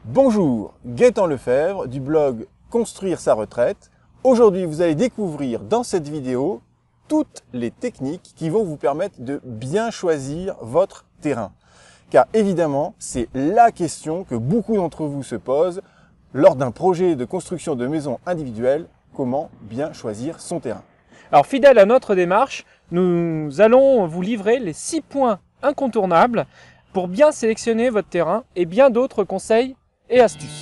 Bonjour, Gaëtan Lefebvre du blog Construire sa retraite. Aujourd'hui, vous allez découvrir dans cette vidéo toutes les techniques qui vont vous permettre de bien choisir votre terrain. Car évidemment, c'est la question que beaucoup d'entre vous se posent lors d'un projet de construction de maison individuelle, comment bien choisir son terrain. Alors, fidèle à notre démarche, nous allons vous livrer les 6 points incontournables pour bien sélectionner votre terrain et bien d'autres conseils et astuces.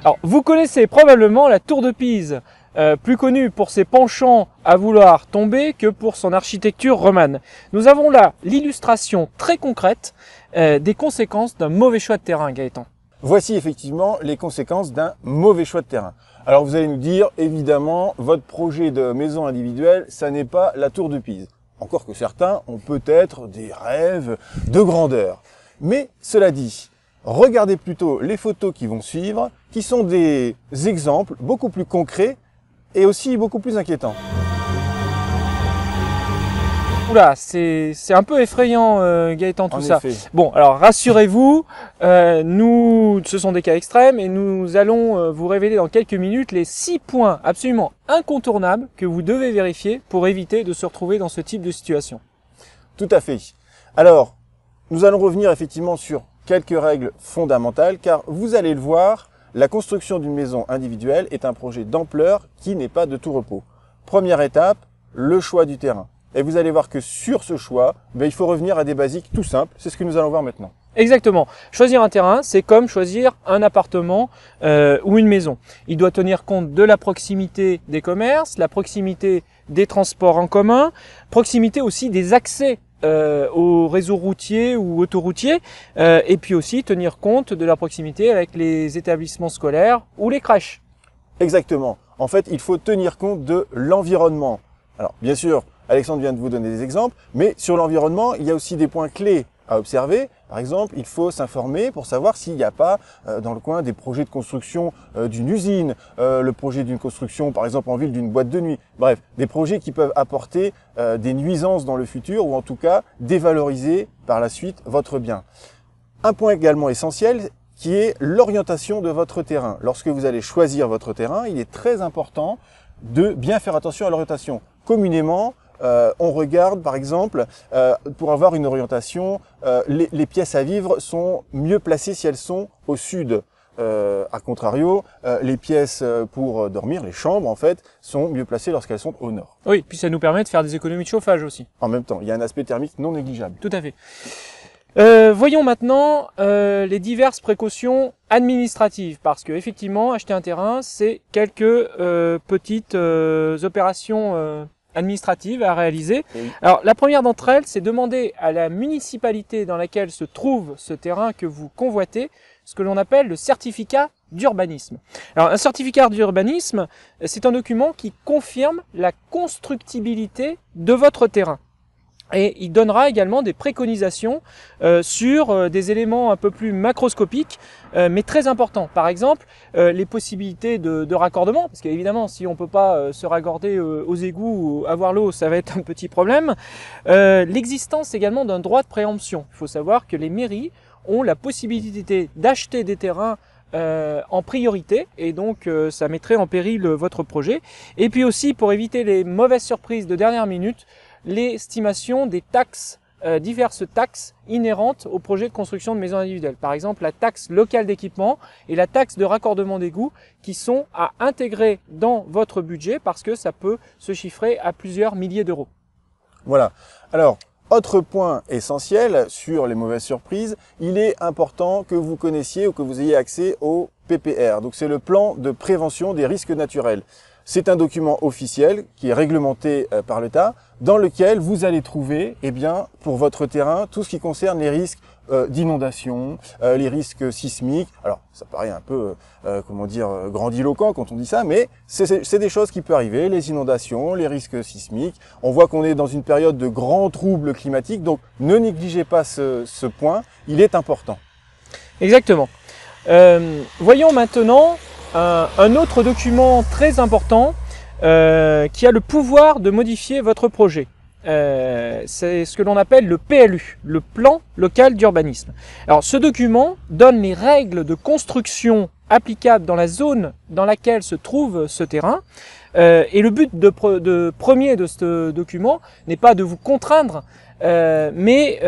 Alors, vous connaissez probablement la tour de Pise, plus connue pour ses penchants à vouloir tomber que pour son architecture romane. Nous avons là l'illustration très concrète des conséquences d'un mauvais choix de terrain, Gaëtan. Voici effectivement les conséquences d'un mauvais choix de terrain. Alors vous allez nous dire, évidemment, votre projet de maison individuelle, ça n'est pas la tour de Pise. Encore que certains ont peut-être des rêves de grandeur. Mais cela dit, regardez plutôt les photos qui vont suivre, qui sont des exemples beaucoup plus concrets et aussi beaucoup plus inquiétants. Oula, c'est un peu effrayant, Gaëtan, tout ça. Effet. Bon, alors rassurez-vous, ce sont des cas extrêmes et nous allons vous révéler dans quelques minutes les 6 points absolument incontournables que vous devez vérifier pour éviter de se retrouver dans ce type de situation. Tout à fait. Alors, nous allons revenir effectivement sur quelques règles fondamentales, car vous allez le voir, la construction d'une maison individuelle est un projet d'ampleur qui n'est pas de tout repos. Première étape, le choix du terrain. Et vous allez voir que sur ce choix, il faut revenir à des basiques tout simples. C'est ce que nous allons voir maintenant. Exactement. Choisir un terrain, c'est comme choisir un appartement ou une maison. Il doit tenir compte de la proximité des commerces, la proximité des transports en commun, proximité aussi des accès au réseau routier ou autoroutier, et puis aussi tenir compte de la proximité avec les établissements scolaires ou les crèches. Exactement. En fait, il faut tenir compte de l'environnement. Alors, bien sûr, Alexandre vient de vous donner des exemples, mais sur l'environnement, il y a aussi des points clés à observer. Par exemple, il faut s'informer pour savoir s'il n'y a pas dans le coin des projets de construction d'une usine, le projet d'une construction, par exemple en ville, d'une boîte de nuit. Bref, des projets qui peuvent apporter des nuisances dans le futur ou en tout cas dévaloriser par la suite votre bien. Un point également essentiel qui est l'orientation de votre terrain. Lorsque vous allez choisir votre terrain, il est très important de bien faire attention à l'orientation. Communément, on regarde par exemple, pour avoir une orientation, les pièces à vivre sont mieux placées si elles sont au sud. A contrario, les pièces pour dormir, les chambres en fait, sont mieux placées lorsqu'elles sont au nord. Oui, puis ça nous permet de faire des économies de chauffage aussi. En même temps, il y a un aspect thermique non négligeable. Tout à fait. Voyons maintenant les diverses précautions administratives, parce que effectivement, acheter un terrain, c'est quelques petites opérations administratives à réaliser. Oui. Alors, la première d'entre elles, c'est demander à la municipalité dans laquelle se trouve ce terrain que vous convoitez, ce que l'on appelle le certificat d'urbanisme. Alors, un certificat d'urbanisme, c'est un document qui confirme la constructibilité de votre terrain. Et il donnera également des préconisations sur des éléments un peu plus macroscopiques, mais très importants. Par exemple, les possibilités de raccordement, parce qu'évidemment, si on peut pas se raccorder aux égouts ou avoir l'eau, ça va être un petit problème. L'existence également d'un droit de préemption. Il faut savoir que les mairies ont la possibilité d'acheter des terrains en priorité, et donc ça mettrait en péril votre projet. Et puis aussi, pour éviter les mauvaises surprises de dernière minute, l'estimation des taxes, diverses taxes inhérentes au projet de construction de maisons individuelles. Par exemple, la taxe locale d'équipement et la taxe de raccordement d'égout qui sont à intégrer dans votre budget parce que ça peut se chiffrer à plusieurs milliers d'euros. Voilà. Alors, autre point essentiel sur les mauvaises surprises, il est important que vous connaissiez ou que vous ayez accès au PPR. Donc, c'est le plan de prévention des risques naturels. C'est un document officiel qui est réglementé par l'État, dans lequel vous allez trouver, pour votre terrain, tout ce qui concerne les risques d'inondation, les risques sismiques. Alors, ça paraît un peu, grandiloquent quand on dit ça, mais c'est des choses qui peuvent arriver, les inondations, les risques sismiques. On voit qu'on est dans une période de grands troubles climatiques, donc ne négligez pas ce point, il est important. Exactement. Voyons maintenant un autre document très important qui a le pouvoir de modifier votre projet. c'est ce que l'on appelle le PLU, le plan local d'urbanisme. Alors ce document donne les règles de construction applicables dans la zone dans laquelle se trouve ce terrain. Et le but premier de ce document n'est pas de vous contraindre, mais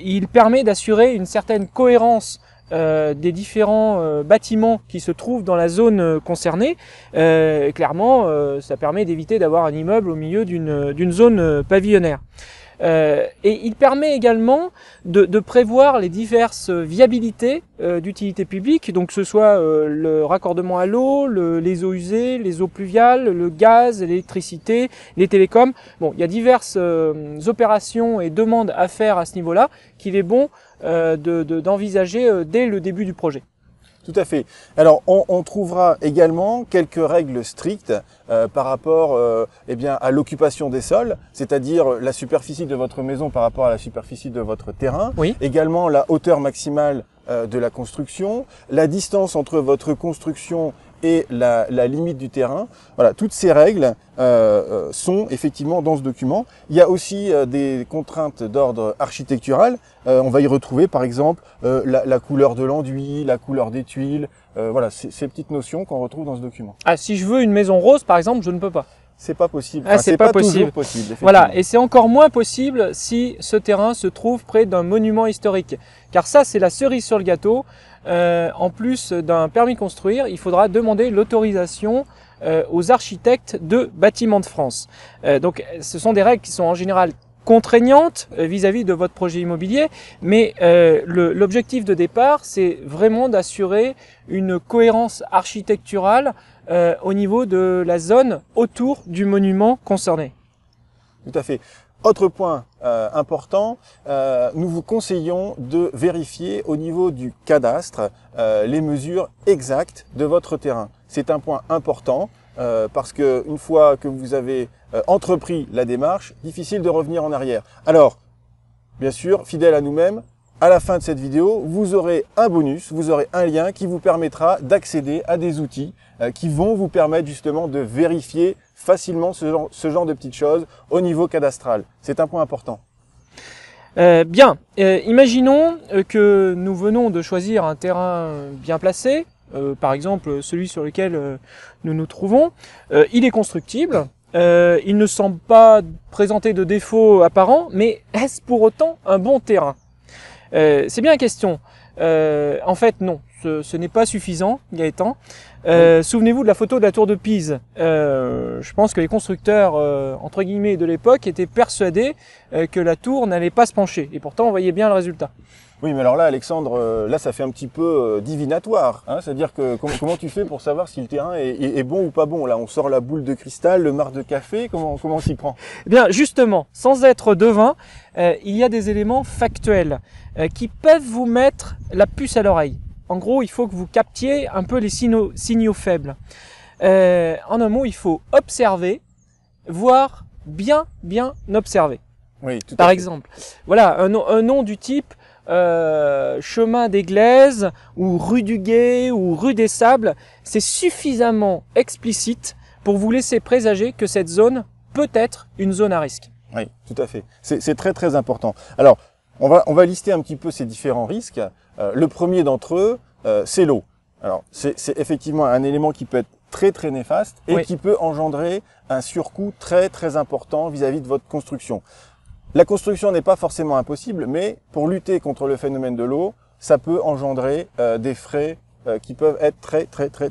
il permet d'assurer une certaine cohérence des différents bâtiments qui se trouvent dans la zone concernée. Clairement, ça permet d'éviter d'avoir un immeuble au milieu d'une zone pavillonnaire. Et il permet également de prévoir les diverses viabilités d'utilité publique, donc que ce soit le raccordement à l'eau, les eaux usées, les eaux pluviales, le gaz, l'électricité, les télécoms. Bon, il y a diverses opérations et demandes à faire à ce niveau-là qu'il est bon d'envisager dès le début du projet. Tout à fait. Alors, on trouvera également quelques règles strictes par rapport eh bien, à l'occupation des sols, c'est-à-dire la superficie de votre maison par rapport à la superficie de votre terrain. Oui. Également la hauteur maximale de la construction, la distance entre votre construction et la limite du terrain. Voilà, toutes ces règles sont effectivement dans ce document. Il y a aussi des contraintes d'ordre architectural. On va y retrouver par exemple la couleur de l'enduit, la couleur des tuiles. Voilà, ces petites notions qu'on retrouve dans ce document. Ah, si je veux une maison rose, par exemple, je ne peux pas. C'est pas possible. Ah, c'est pas possible. Toujours possible. Voilà, et c'est encore moins possible si ce terrain se trouve près d'un monument historique. Car ça, c'est la cerise sur le gâteau. En plus d'un permis de construire, il faudra demander l'autorisation aux architectes de Bâtiments de France. Donc, ce sont des règles qui sont en général contraignantes vis-à-vis de votre projet immobilier, mais l'objectif de départ, c'est vraiment d'assurer une cohérence architecturale au niveau de la zone autour du monument concerné. Tout à fait. Autre point important, nous vous conseillons de vérifier au niveau du cadastre les mesures exactes de votre terrain. C'est un point important parce que une fois que vous avez entrepris la démarche, difficile de revenir en arrière. Alors, bien sûr, fidèle à nous-mêmes, à la fin de cette vidéo, vous aurez un bonus, vous aurez un lien qui vous permettra d'accéder à des outils qui vont vous permettre justement de vérifier facilement ce genre de petites choses au niveau cadastral. C'est un point important. Bien, imaginons que nous venons de choisir un terrain bien placé, par exemple celui sur lequel nous nous trouvons. Il est constructible, il ne semble pas présenter de défauts apparents, mais est-ce pour autant un bon terrain ? C'est bien la question. En fait, non. Ce n'est pas suffisant, Gaëtan. Souvenez-vous de la photo de la tour de Pise. Je pense que les constructeurs, entre guillemets, de l'époque étaient persuadés que la tour n'allait pas se pencher. Et pourtant, on voyait bien le résultat. Oui, mais alors là, Alexandre, là, ça fait un petit peu divinatoire. Hein, c'est-à-dire que comment tu fais pour savoir si le terrain est bon ou pas bon? Là, on sort la boule de cristal, le marc de café. Comment on s'y prend? Eh bien, justement, sans être devin, il y a des éléments factuels qui peuvent vous mettre la puce à l'oreille. En gros, il faut que vous captiez un peu les signaux faibles. En un mot, il faut observer, voire bien observer. Oui, tout à fait. Par exemple, voilà, un nom du type chemin des Glaises ou rue du Guet ou rue des Sables, c'est suffisamment explicite pour vous laisser présager que cette zone peut être une zone à risque. Oui, tout à fait. C'est très important. Alors, on va lister un petit peu ces différents risques. Le premier d'entre eux, c'est l'eau. Alors, c'est effectivement un élément qui peut être très néfaste et oui, qui peut engendrer un surcoût très important vis-à-vis de votre construction. La construction n'est pas forcément impossible, mais pour lutter contre le phénomène de l'eau, ça peut engendrer des frais qui peuvent être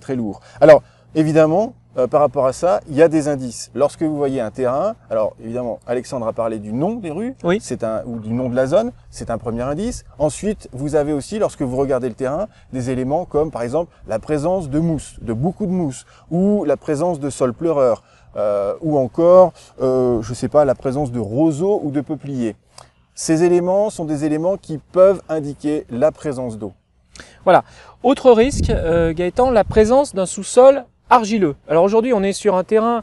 très lourds. Alors, évidemment, par rapport à ça, il y a des indices. Lorsque vous voyez un terrain, alors évidemment, Alexandre a parlé du nom des rues, oui, ou du nom de la zone, c'est un premier indice. Ensuite, vous avez aussi, lorsque vous regardez le terrain, des éléments comme par exemple la présence de mousse, de beaucoup de mousse, ou la présence de sol pleureur, ou encore, je sais pas, la présence de roseaux ou de peupliers. Ces éléments sont des éléments qui peuvent indiquer la présence d'eau. Voilà. Autre risque, Gaëtan, la présence d'un sous-sol argileux. Alors aujourd'hui, on est sur un terrain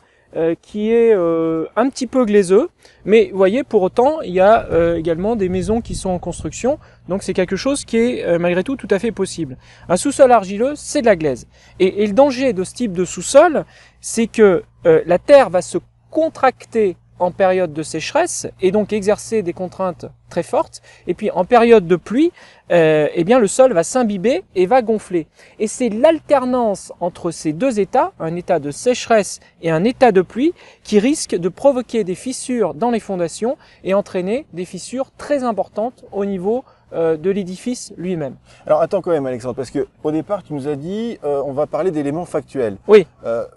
qui est un petit peu glaiseux, mais vous voyez, pour autant, il y a également des maisons qui sont en construction, donc c'est quelque chose qui est malgré tout tout à fait possible. Un sous-sol argileux, c'est de la glaise. Et le danger de ce type de sous-sol, c'est que la terre va se contracter en période de sécheresse et donc exercer des contraintes très fortes. Et puis en période de pluie, eh bien le sol va s'imbiber et va gonfler. Et c'est l'alternance entre ces deux états, un état de sécheresse et un état de pluie, qui risque de provoquer des fissures dans les fondations et entraîner des fissures très importantes au niveau de l'édifice lui-même. Alors attends quand même Alexandre, parce que au départ tu nous as dit on va parler d'éléments factuels. Oui.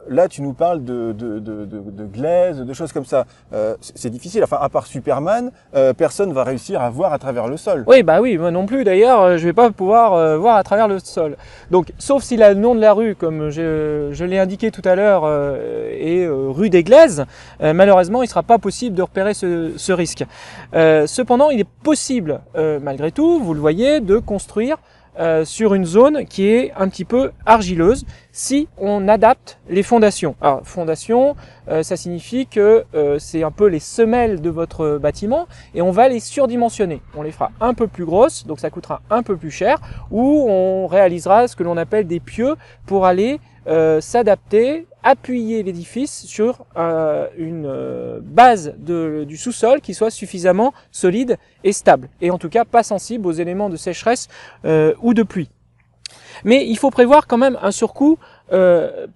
Là tu nous parles de glaise, de choses comme ça. C'est difficile, enfin à part Superman, personne va réussir à voir à travers le sol. Oui, bah oui, moi non plus d'ailleurs, je vais pas pouvoir voir à travers le sol. Donc sauf si le nom de la rue, comme je l'ai indiqué tout à l'heure, est rue des Glaises, malheureusement il sera pas possible de repérer ce risque. Cependant, il est possible, malgré tout, vous le voyez, de construire sur une zone qui est un petit peu argileuse si on adapte les fondations. Alors fondation, ça signifie que c'est un peu les semelles de votre bâtiment et on va les surdimensionner. On les fera un peu plus grosses, donc ça coûtera un peu plus cher, ou on réalisera ce que l'on appelle des pieux pour aller s'adapter, appuyer l'édifice sur une base du sous-sol qui soit suffisamment solide et stable, et en tout cas pas sensible aux éléments de sécheresse ou de pluie. Mais il faut prévoir quand même un surcoût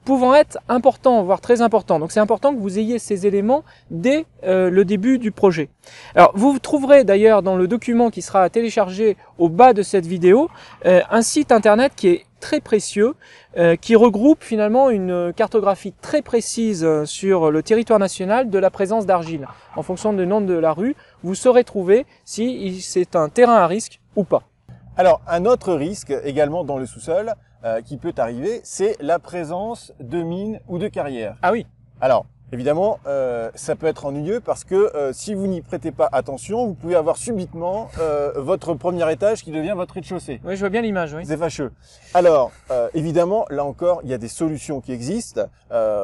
pouvant être important, voire très important. Donc c'est important que vous ayez ces éléments dès le début du projet. Alors vous trouverez d'ailleurs dans le document qui sera téléchargé au bas de cette vidéo un site internet qui est très précieux, qui regroupe finalement une cartographie très précise sur le territoire national de la présence d'argile. En fonction du nom de la rue, vous saurez trouver si c'est un terrain à risque ou pas. Alors un autre risque également dans le sous-sol qui peut arriver, c'est la présence de mines ou de carrières. Ah oui. Alors évidemment, ça peut être ennuyeux parce que si vous n'y prêtez pas attention, vous pouvez avoir subitement votre premier étage qui devient votre rez-de-chaussée. Oui, je vois bien l'image, oui. C'est fâcheux. Alors, évidemment, là encore, il y a des solutions qui existent.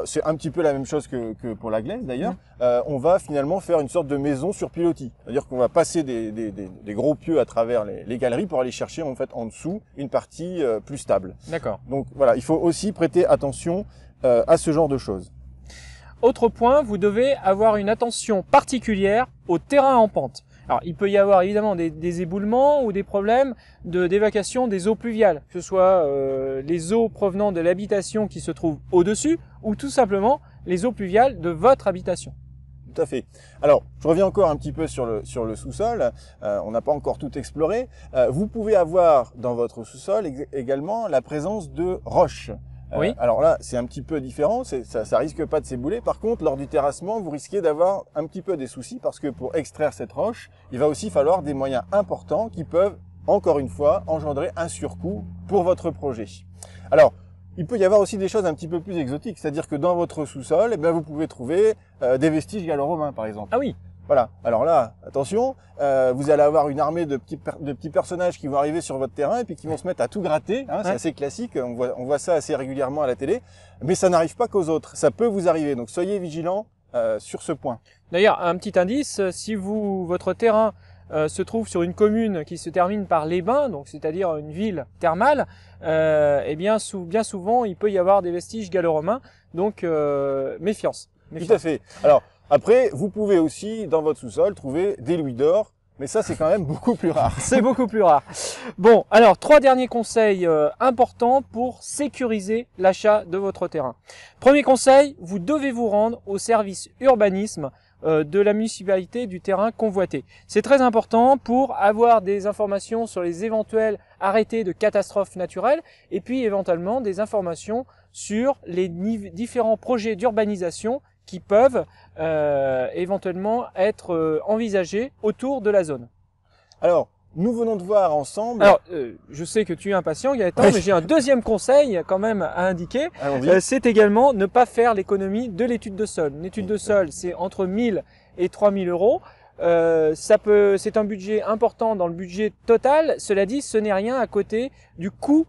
C'est un petit peu la même chose que pour la glaise d'ailleurs. On va finalement faire une sorte de maison sur pilotis. C'est-à-dire qu'on va passer des gros pieux à travers les galeries pour aller chercher en fait en dessous une partie plus stable. D'accord. Donc voilà, il faut aussi prêter attention à ce genre de choses. Autre point, vous devez avoir une attention particulière au terrain en pente. Alors, il peut y avoir évidemment des éboulements ou des problèmes d'évacuation des eaux pluviales, que ce soit les eaux provenant de l'habitation qui se trouve au-dessus ou tout simplement les eaux pluviales de votre habitation. Tout à fait. Alors, je reviens encore un petit peu sur le sous-sol. On n'a pas encore tout exploré. Vous pouvez avoir dans votre sous-sol également la présence de roches. Oui. Alors là, c'est un petit peu différent, ça risque pas de s'ébouler. Par contre, lors du terrassement, vous risquez d'avoir un petit peu des soucis parce que pour extraire cette roche, il va aussi falloir des moyens importants qui peuvent, encore une fois, engendrer un surcoût pour votre projet. Alors, il peut y avoir aussi des choses un petit peu plus exotiques, c'est-à-dire que dans votre sous-sol, eh bien, vous pouvez trouver des vestiges gallo-romains, par exemple. Ah oui. Voilà. Alors là, attention, vous allez avoir une armée de petits personnages qui vont arriver sur votre terrain et puis qui vont se mettre à tout gratter. Hein, c'est assez classique. On voit ça assez régulièrement à la télé. Mais ça n'arrive pas qu'aux autres. Ça peut vous arriver. Donc soyez vigilants sur ce point. D'ailleurs, un petit indice, si votre terrain se trouve sur une commune qui se termine par les Bains, donc c'est-à-dire une ville thermale, eh bien souvent il peut y avoir des vestiges gallo-romains. Donc méfiance. Tout à fait. Alors après, vous pouvez aussi, dans votre sous-sol, trouver des louis d'or, mais ça, c'est quand même beaucoup plus rare. C'est beaucoup plus rare. Bon, alors, 3 derniers conseils importants pour sécuriser l'achat de votre terrain. Premier conseil, vous devez vous rendre au service urbanisme de la municipalité du terrain convoité. C'est très important pour avoir des informations sur les éventuels arrêtés de catastrophes naturelles et puis éventuellement des informations sur les différents projets d'urbanisation qui peuvent éventuellement être envisagés autour de la zone. Alors, nous venons de voir ensemble... Alors, je sais que tu es impatient, Gaëtan, mais j'ai un deuxième conseil quand même à indiquer. C'est également ne pas faire l'économie de l'étude de sol. Une étude de sol, c'est entre 1000 et 3000 euros. C'est un budget important dans le budget total. Cela dit, ce n'est rien à côté du coût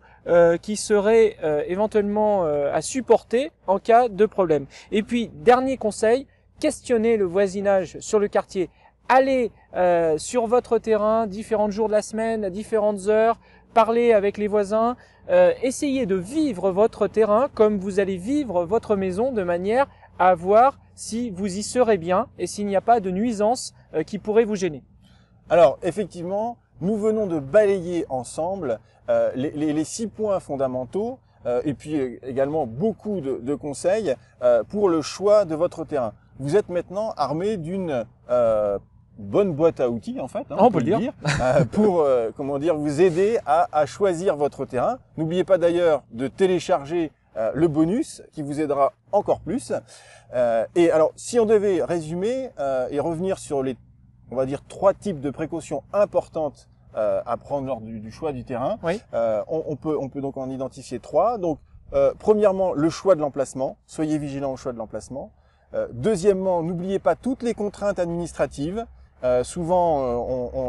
qui serait éventuellement à supporter en cas de problème. Et puis, dernier conseil, questionnez le voisinage sur le quartier. Allez sur votre terrain, différents jours de la semaine, à différentes heures, parlez avec les voisins, essayez de vivre votre terrain comme vous allez vivre votre maison de manière à voir si vous y serez bien et s'il n'y a pas de nuisances qui pourraient vous gêner. Alors, effectivement, nous venons de balayer ensemble les 6 points fondamentaux et puis également beaucoup de conseils pour le choix de votre terrain. Vous êtes maintenant armé d'une bonne boîte à outils, en fait, hein, on peut le dire, pour comment dire, vous aider à choisir votre terrain. N'oubliez pas d'ailleurs de télécharger le bonus qui vous aidera encore plus. Et alors, si on devait résumer et revenir sur les, on va dire, 3 types de précautions importantes à prendre lors du choix du terrain, oui. On peut donc en identifier 3. Donc, premièrement, le choix de l'emplacement. Soyez vigilant au choix de l'emplacement. Deuxièmement, n'oubliez pas toutes les contraintes administratives. Souvent,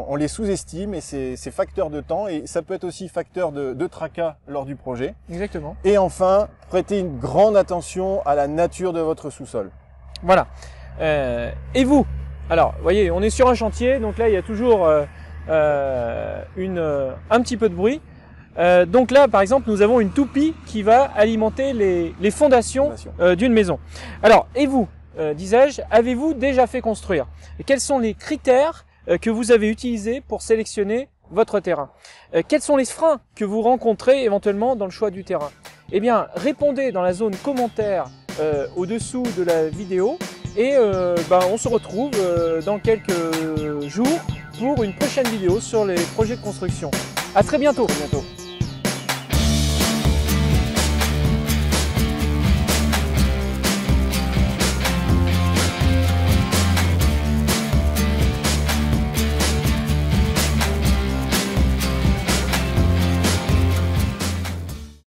on les sous-estime et c'est facteur de temps et ça peut être aussi facteur de tracas lors du projet. Exactement. Et enfin, prêtez une grande attention à la nature de votre sous-sol. Voilà. Et vous? Alors, vous voyez, on est sur un chantier, donc là, il y a toujours un petit peu de bruit. Donc là, par exemple, nous avons une toupie qui va alimenter les fondations d'une maison. Alors, et vous, disais-je, avez-vous déjà fait construire? Et quels sont les critères que vous avez utilisés pour sélectionner votre terrain? Quels sont les freins que vous rencontrez éventuellement dans le choix du terrain? Eh bien, répondez dans la zone commentaire au-dessous de la vidéo et on se retrouve dans quelques jours pour une prochaine vidéo sur les projets de construction. À très bientôt. À très bientôt.